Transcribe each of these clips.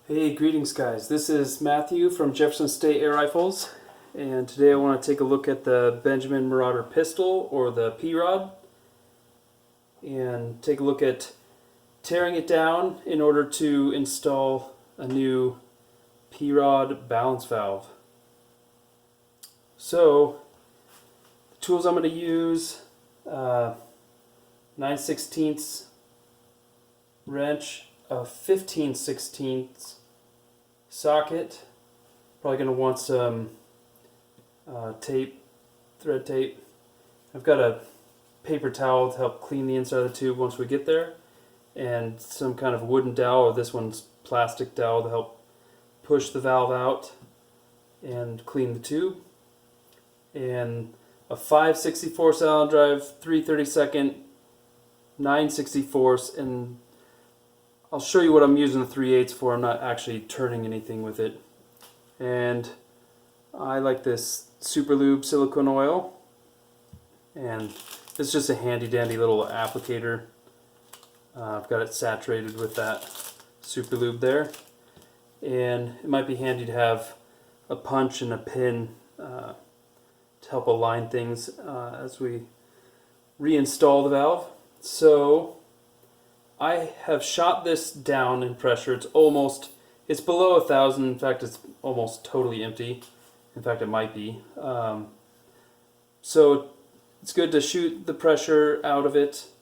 Hey, greetings guys. This is Matthew from Jefferson State Air Rifles, and today I want to take a look at the Benjamin Marauder pistol, or the P-Rod, and take a look at tearing it down in order to install a new P-Rod balance valve. So, the tools I'm going to use, 9/16 wrench, a 15/16 socket. Probably going to want some tape, thread tape. I've got a paper towel to help clean the inside of the tube once we get there, and some kind of wooden dowel, or this one's plastic dowel, to help push the valve out and clean the tube. And a 5/64 Allen drive, 3/32, 9/64, and I'll show you what I'm using the 3/8 for. I'm not actually turning anything with it. And I like this Super Lube silicone oil, and it's just a handy dandy little applicator. I've got it saturated with that Super Lube there, and it might be handy to have a punch and a pin to help align things as we reinstall the valve. So I have shot this down in pressure. It's below 1,000. In fact, it's almost totally empty. In fact, it might be. So it's good to shoot the pressure out of it.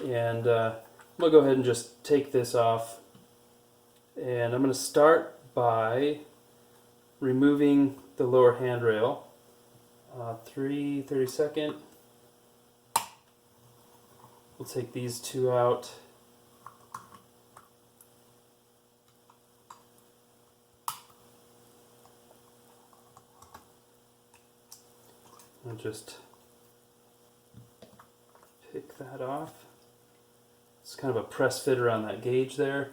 And I'm going to go ahead and just take this off. And I'm going to start by removing the lower handrail. 3/32. We'll take these two out. I'll just pick that off. It's kind of a press fit around that gauge there.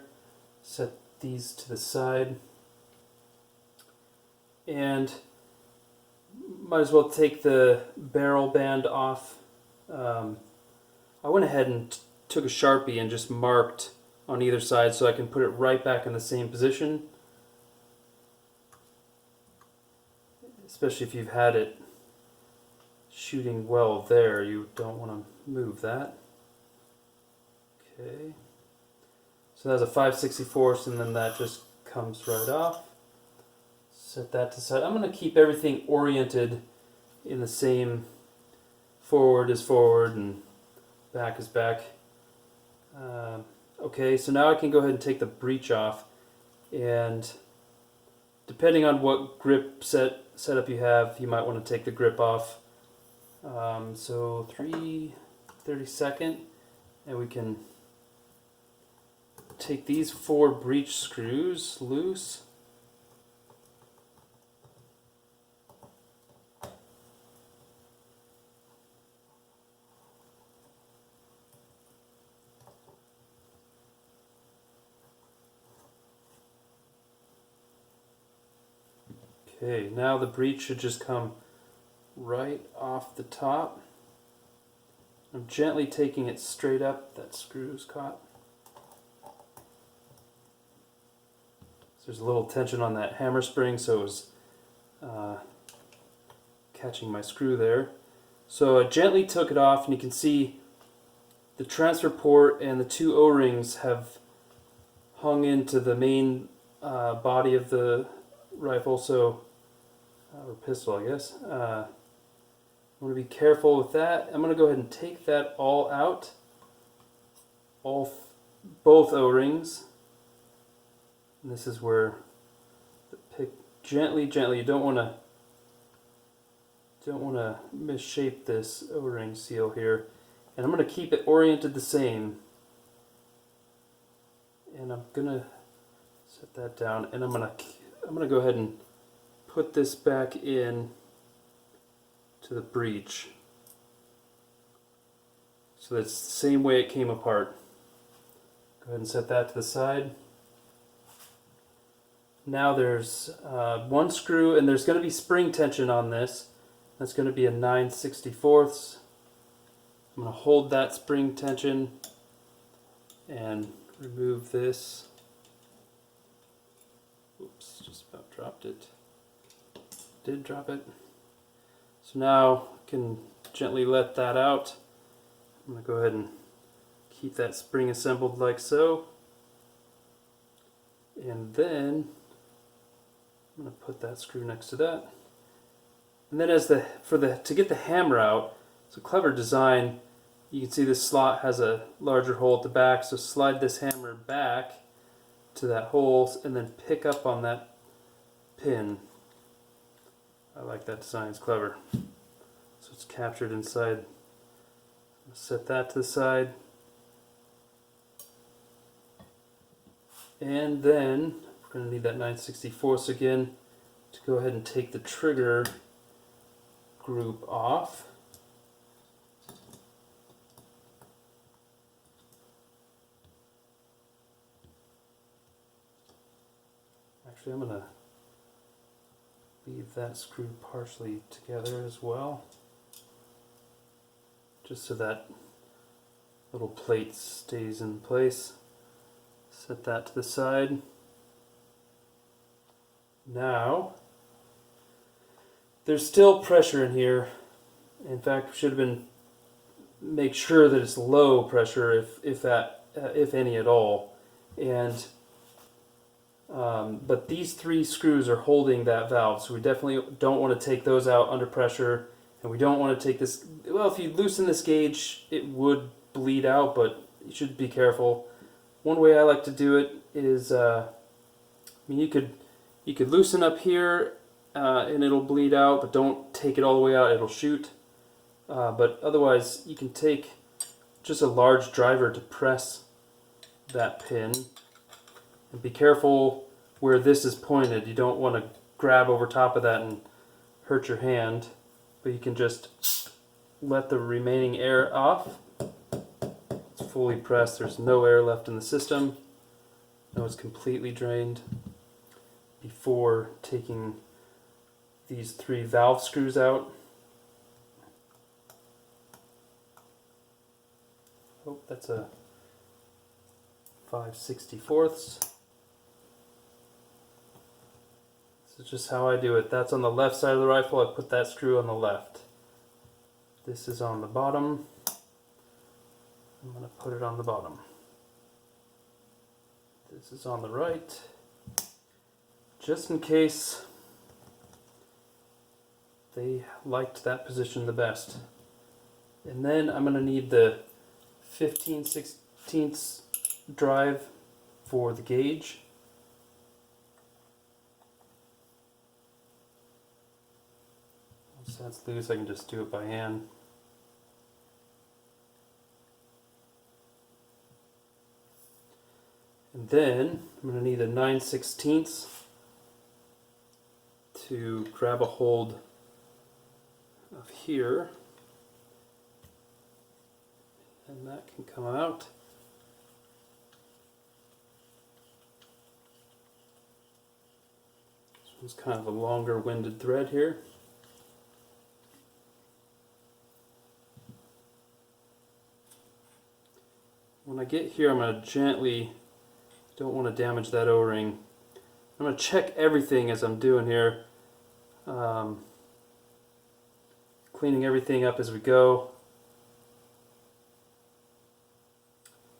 Set these to the side. And might as well take the barrel band off. I went ahead and took a Sharpie and just marked on either side so I can put it right back in the same position. Especially if you've had it shooting well there, you don't want to move that. Okay. So that's a 5/64, and then that just comes right off. Set that to the side. I'm going to keep everything oriented in the same, forward is forward and back is back. Okay, so now I can go ahead and take the breech off, and depending on what grip setup you have, you might want to take the grip off. So 3/32, and we can take these 4 breech screws loose. Okay, now the breech should just come right off the top. I'm gently taking it straight up. That screw is caught. So there's a little tension on that hammer spring, so it was catching my screw there. So I gently took it off, and you can see the transfer port and the 2 O-rings have hung into the main body of the rifle, so or pistol, I guess. I want to be careful with that. I'm going to go ahead and take that all out, both O-rings. And this is where pick gently. You don't want to misshape this O-ring seal here. And I'm going to keep it oriented the same. And I'm going to set that down, and I'm going to go ahead and put this back in to the breech, so that's the same way it came apart. Go ahead and set that to the side. Now there's 1 screw, and there's going to be spring tension on this. That's going to be a 9/64. I'm going to hold that spring tension and remove this. Just about dropped it. Did drop it. So now I can gently let that out. I'm going to go ahead and keep that spring assembled like so. And then I'm going to put that screw next to that. And then to get the hammer out, it's a clever design. You can see this slot has a larger hole at the back, so slide this hammer back to that hole and then pick up on that pin. I like that design, it's clever. So it's captured inside. Set that to the side. And then we're going to need that 9/64 again to go ahead and take the trigger group off. Actually, I'm going to leave that screw partially together as well, just so that little plate stays in place. Set that to the side. Now, there's still pressure in here. In fact, we should have been make sure that it's low pressure, if any at all. And but these three screws are holding that valve, so we definitely don't want to take those out under pressure, and we don't want to take this. Well, if you loosen this gauge, it would bleed out, but you should be careful. One way I like to do it is, I mean, you could loosen up here and it'll bleed out, but don't take it all the way out; it'll shoot. But otherwise, you can take just a large driver to press that pin. And be careful where this is pointed. You don't want to grab over top of that and hurt your hand. But you can just let the remaining air off. It's fully pressed. There's no air left in the system. Now it's completely drained before taking these three valve screws out. Oh, that's a 5/64. This is just how I do it. That's on the left side of the rifle. I put that screw on the left. This is on the bottom. I'm going to put it on the bottom. This is on the right, just in case they liked that position the best. And then I'm going to need the 15/16 drive for the gauge. Once that's loose, I can just do it by hand. And then I'm going to need a 9/16 to grab a hold of here, and that can come out. This one's kind of a longer winded thread here. When I get here, I'm going to gently, don't want to damage that O-ring. I'm going to check everything as I'm doing here, cleaning everything up as we go.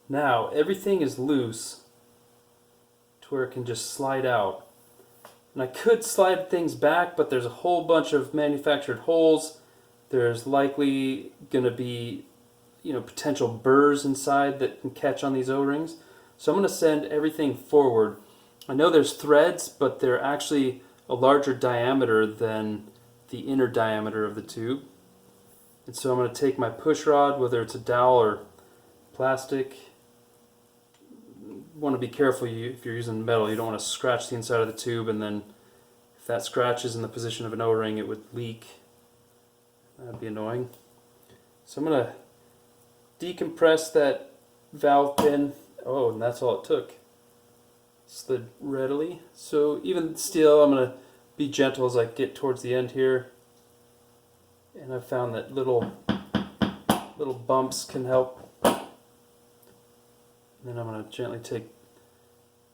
Now everything is loose to where it can just slide out. And I could slide things back, but there's a whole bunch of manufactured holes. There's likely going to be, potential burrs inside that can catch on these O-rings. So I'm going to send everything forward. I know there's threads, but they're actually a larger diameter than the inner diameter of the tube. And so I'm going to take my push rod, whether it's a dowel or plastic. You want to be careful if you're using metal. You don't want to scratch the inside of the tube, and then if that scratch is in the position of an O-ring, it would leak. That'd be annoying. So I'm going to decompress that valve pin. Oh, and that's all it took. Slid readily. So even still, I'm going to be gentle as I get towards the end here. And I found that little bumps can help. And then I'm going to gently take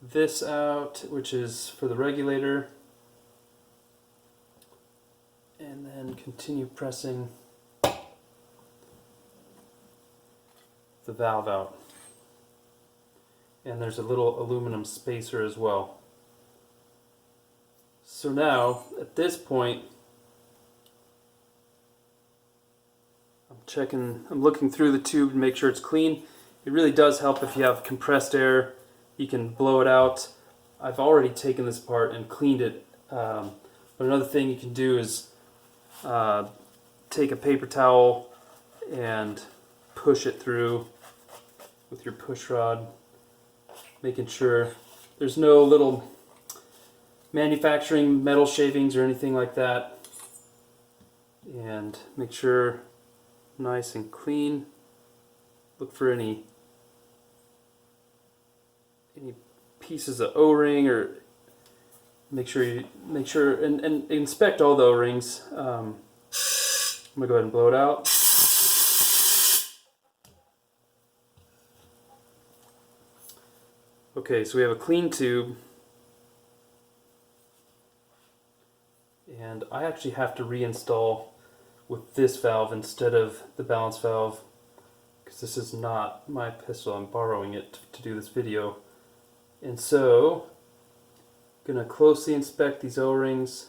this out, which is for the regulator, and then continue pressing the valve out. And there's a little aluminum spacer as well. So now, at this point, I'm looking through the tube to make sure it's clean. It really does help if you have compressed air. You can blow it out. I've already taken this apart and cleaned it. But another thing you can do is take a paper towel and push it through with your push rod, making sure there's no little manufacturing metal shavings or anything like that. And make sure nice and clean. Look for any pieces of O-ring, or make sure and inspect all the O-rings. I'm gonna go ahead and blow it out. Okay, so we have a clean tube, and I actually have to reinstall with this valve instead of the balance valve, because this is not my pistol. I'm borrowing it to do this video. And so, I'm going to closely inspect these O-rings.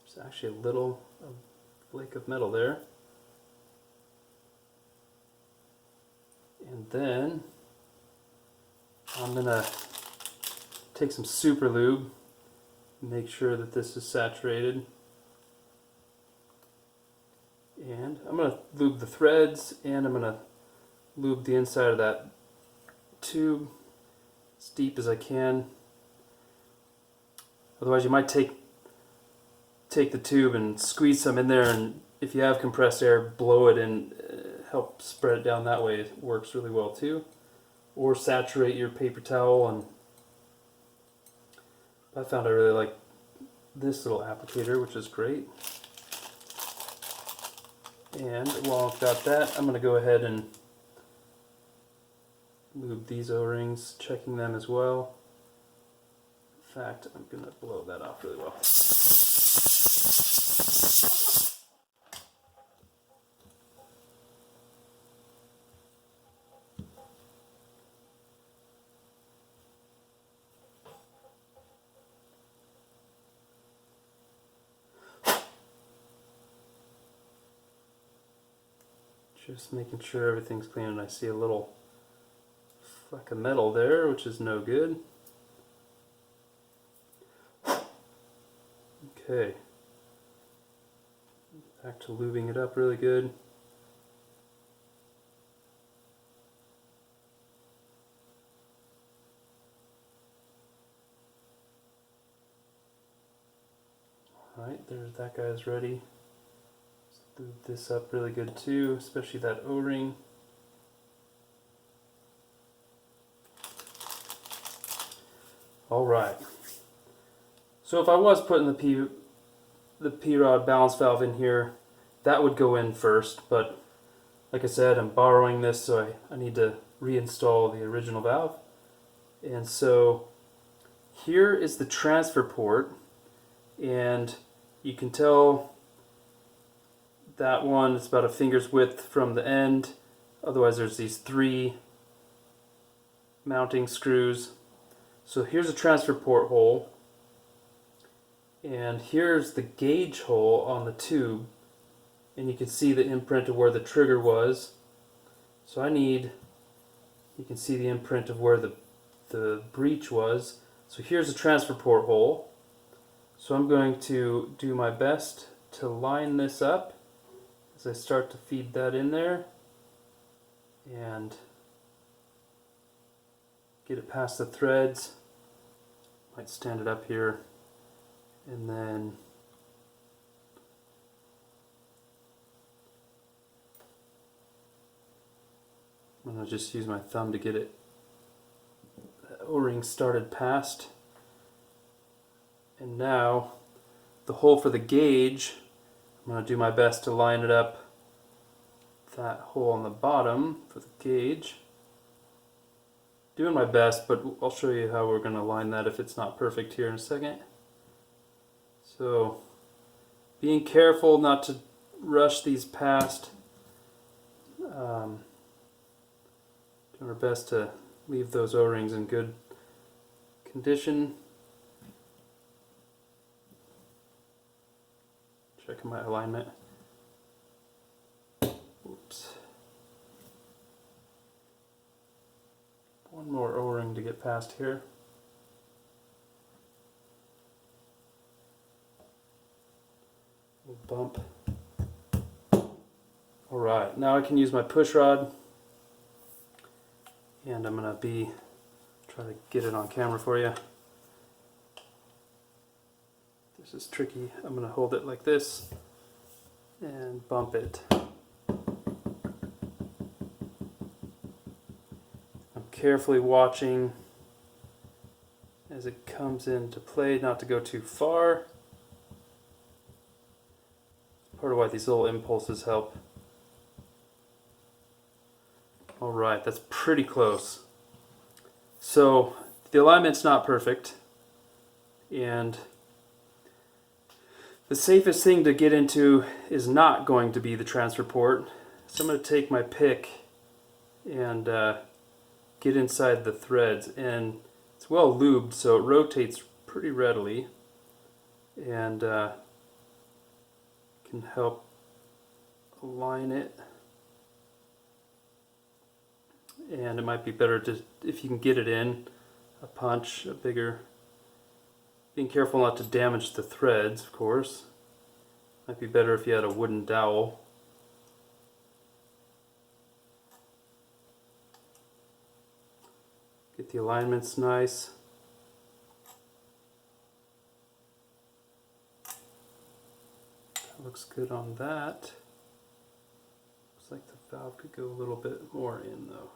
There's actually a little flake of metal there. And then I'm going to take some super lube, make sure that this is saturated. And I'm going to lube the threads, and I'm going to lube the inside of that tube as deep as I can. Otherwise you might take the tube and squeeze some in there, and if you have compressed air, blow it and help spread it down that way. It works really well too. Or saturate your paper towel. And I found I really like this little applicator, which is great. And while I've got that, I'm going to go ahead and lube these O-rings, checking them as well. In fact, I'm going to blow that off really well. Just making sure everything's clean, and I see a little fleck of metal there, which is no good. Okay. Back to lubing it up really good. Alright, there's that guy's ready. Lube this up really good too, especially that O-ring. Alright, so if I was putting the P-rod balance valve in here, that would go in first, but like I said, I'm borrowing this, so I need to reinstall the original valve. And so here is the transfer port, and you can tell that one is about a finger's width from the end. Otherwise there's these 3 mounting screws. So here's a transfer port hole, and here's the gauge hole on the tube, and you can see the imprint of where the trigger was. So you can see the imprint of where the breech was. So here's a transfer port hole. So I'm going to do my best to line this up as I start to feed that in there and get it past the threads. Might stand it up here, and then I'm going to just use my thumb to get it O-ring started past. And now the hole for the gauge, I'm going to do my best to line it up, that hole on the bottom for the gauge. Doing my best, but I'll show you how we're going to line that if it's not perfect here in a second. So, being careful not to rush these past. Doing our best to leave those O-rings in good condition. Checking my alignment. Oops. One more O-ring to get past here. Bump. Alright, now I can use my push rod, and I'm going to try to get it on camera for you. This is tricky. I'm going to hold it like this and bump it. I'm carefully watching as it comes into play, not to go too far. Part of why these little impulses help. Alright, that's pretty close. So, the alignment's not perfect, and the safest thing to get into is not going to be the transfer port. So I'm going to take my pick and get inside the threads, and it's well lubed so it rotates pretty readily, and can help align it. And it might be better to, if you can get it in, a punch, a bigger. Being careful not to damage the threads, of course. Might be better if you had a wooden dowel. Get the alignments nice. That looks good on that. Looks like the valve could go a little bit more in though.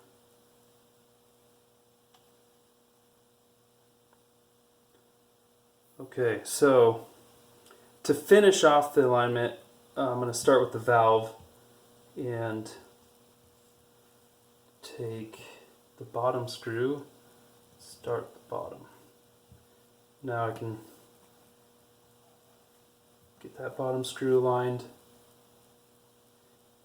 Okay, so to finish off the alignment, I'm going to start with the valve and take the bottom screw, start the bottom. Now I can get that bottom screw aligned.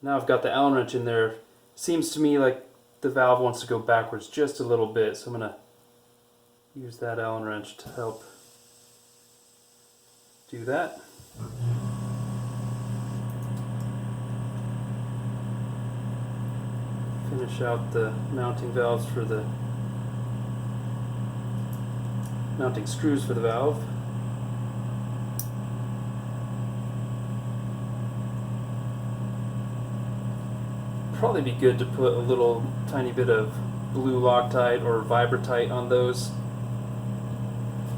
Now I've got the Allen wrench in there. Seems to me like the valve wants to go backwards just a little bit, so I'm going to use that Allen wrench to help do that. Finish out the mounting valves for the mounting screws for the valve. Probably be good to put a little tiny bit of blue Loctite or Vibratite on those,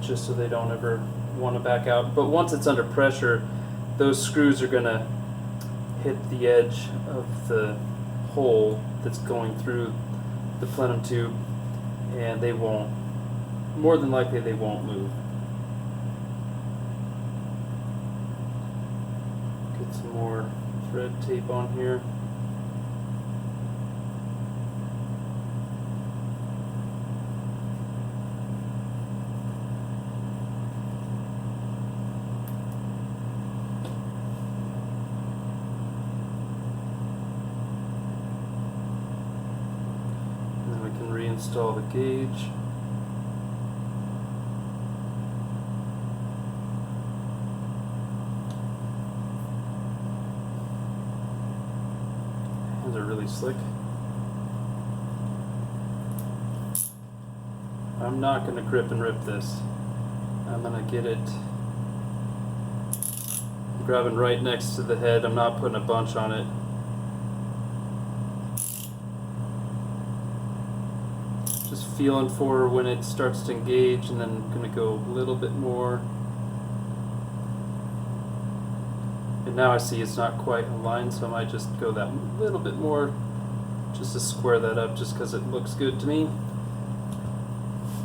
just so they don't ever want to back out. But once it's under pressure, those screws are going to hit the edge of the hole that's going through the plenum tube, and they won't, more than likely they won't move. Get some more thread tape on here. Reinstall the gauge. Hands are really slick. I'm not going to grip and rip this. I'm going to get it, I'm grabbing right next to the head. I'm not putting a bunch on it. Just feeling for when it starts to engage, and then I'm going to go a little bit more. And now I see it's not quite aligned, so I might just go that little bit more just to square that up, just because it looks good to me.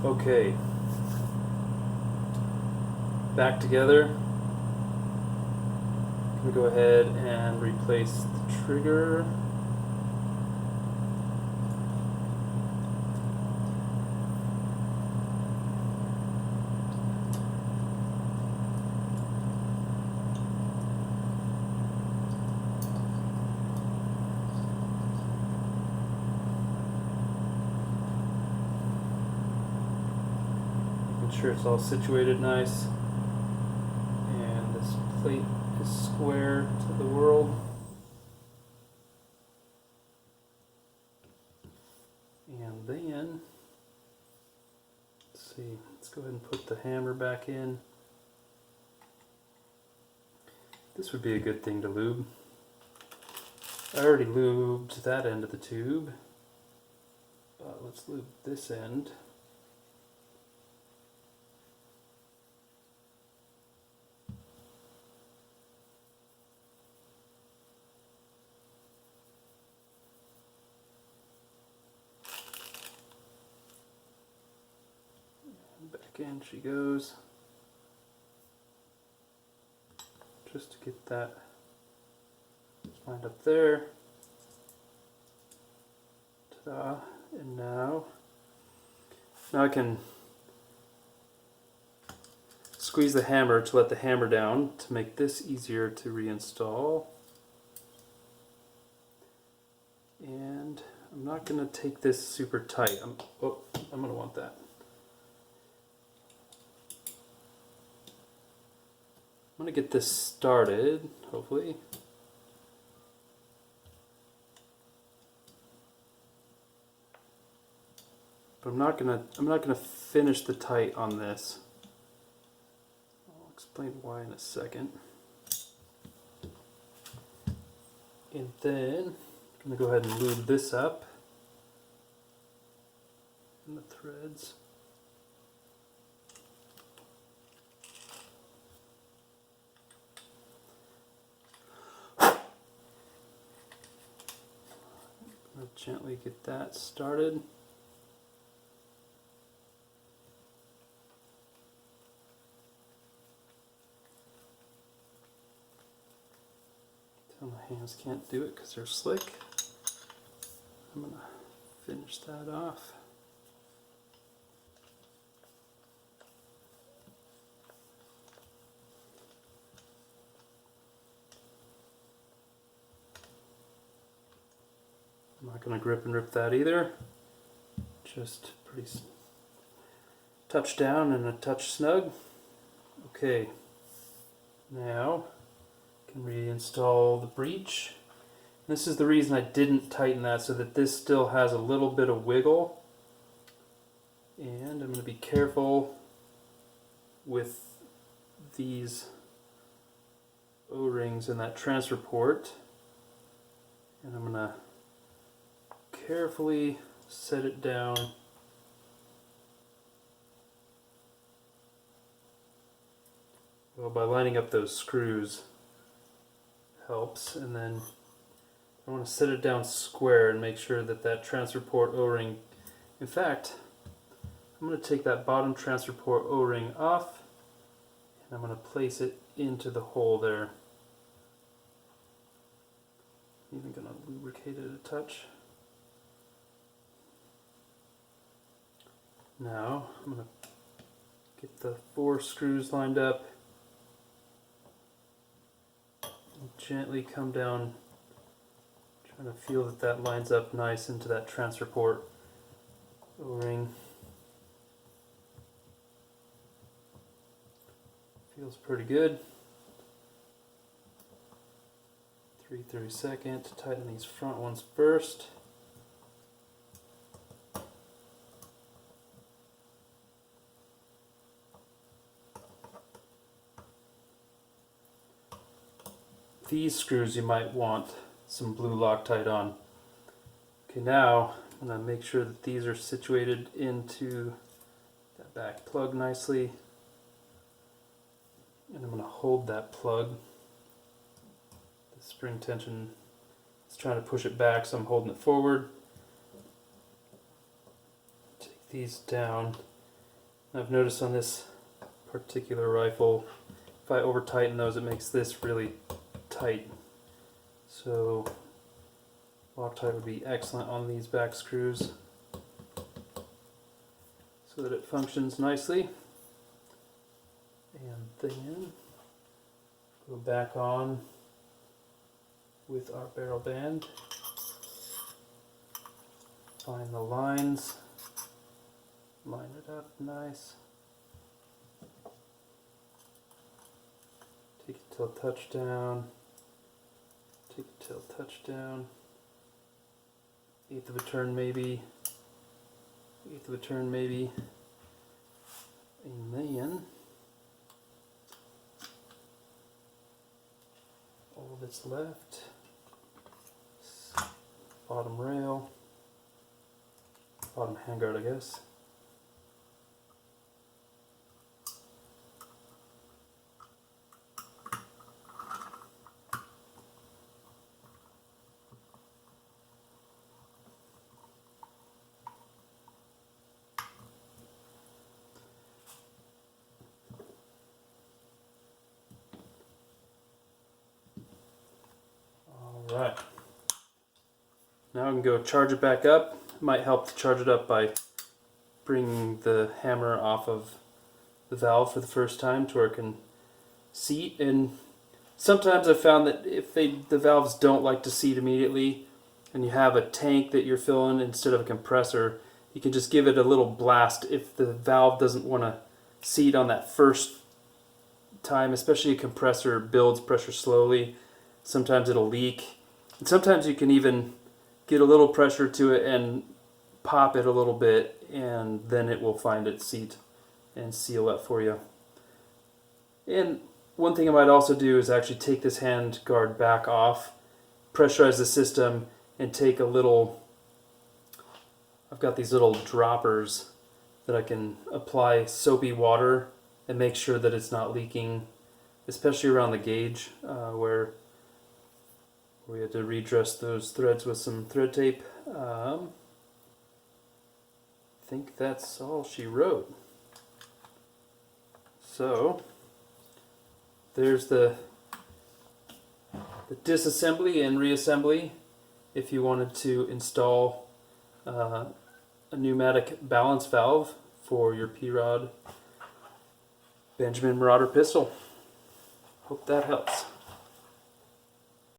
Okay. Back together. I'm going to go ahead and replace the trigger. sure it's all situated nice. And this plate is square to the world. And then, let's see, let's go ahead and put the hammer back in. This would be a good thing to lube. I already lubed that end of the tube, but let's lube this end. Back in she goes, just to get that lined up there. Ta-da! And now I can squeeze the hammer to let the hammer down to make this easier to reinstall. And I'm not going to take this super tight. I'm going to want that. I'm going to get this started, hopefully. But I'm not gonna finish the tight on this. I'll explain why in a second. And then I'm gonna go ahead and lube this up in the threads. I'll gently get that started. Tell my hands can't do it because they're slick. I'm going to finish that off. I'm not going to grip and rip that either. Just pretty touch down and a touch snug. Okay, now I can reinstall the breech. This is the reason I didn't tighten that, so that this still has a little bit of wiggle. And I'm going to be careful with these O-rings and that transfer port. And I'm going to carefully set it down well by lining up those screws helps, and then I want to set it down square and make sure that that transfer port O-ring, in fact I'm going to take that bottom transfer port O-ring off and I'm going to place it into the hole there. Even going to lubricate it a touch. Now I'm going to get the 4 screws lined up and gently come down, trying to feel that that lines up nice into that transfer port O-ring. Feels pretty good. 3/32 to tighten these front ones first. These screws you might want some blue Loctite on. Okay, now I'm going to make sure that these are situated into that back plug nicely. And I'm going to hold that plug. The spring tension is trying to push it back, so I'm holding it forward. Take these down. And I've noticed on this particular rifle, if I over tighten those, it makes this really tight. So Loctite would be excellent on these back screws so that it functions nicely. And then go back on with our barrel band. Find the lines, line it up nice. till touchdown, take it till touchdown, eighth of a turn maybe, eighth of a turn maybe, and then all that's left, bottom rail, bottom handguard I guess. Alright, now I can go charge it back up. It might help to charge it up by bringing the hammer off of the valve for the first time to where it can seat. And sometimes I've found that if the valves don't like to seat immediately and you have a tank that you're filling instead of a compressor, you can just give it a little blast if the valve doesn't want to seat on that first time, especially a compressor builds pressure slowly. Sometimes it'll leak. And sometimes you can even get a little pressure to it and pop it a little bit, and then it will find its seat and seal that for you. And one thing I might also do is actually take this hand guard back off, pressurize the system, and take a little, I've got these little droppers that I can apply soapy water and make sure that it's not leaking, especially around the gauge where we had to redress those threads with some thread tape. I think that's all she wrote. So there's the disassembly and reassembly if you wanted to install a pneumatic balance valve for your P-Rod Benjamin Marauder pistol. Hope that helps.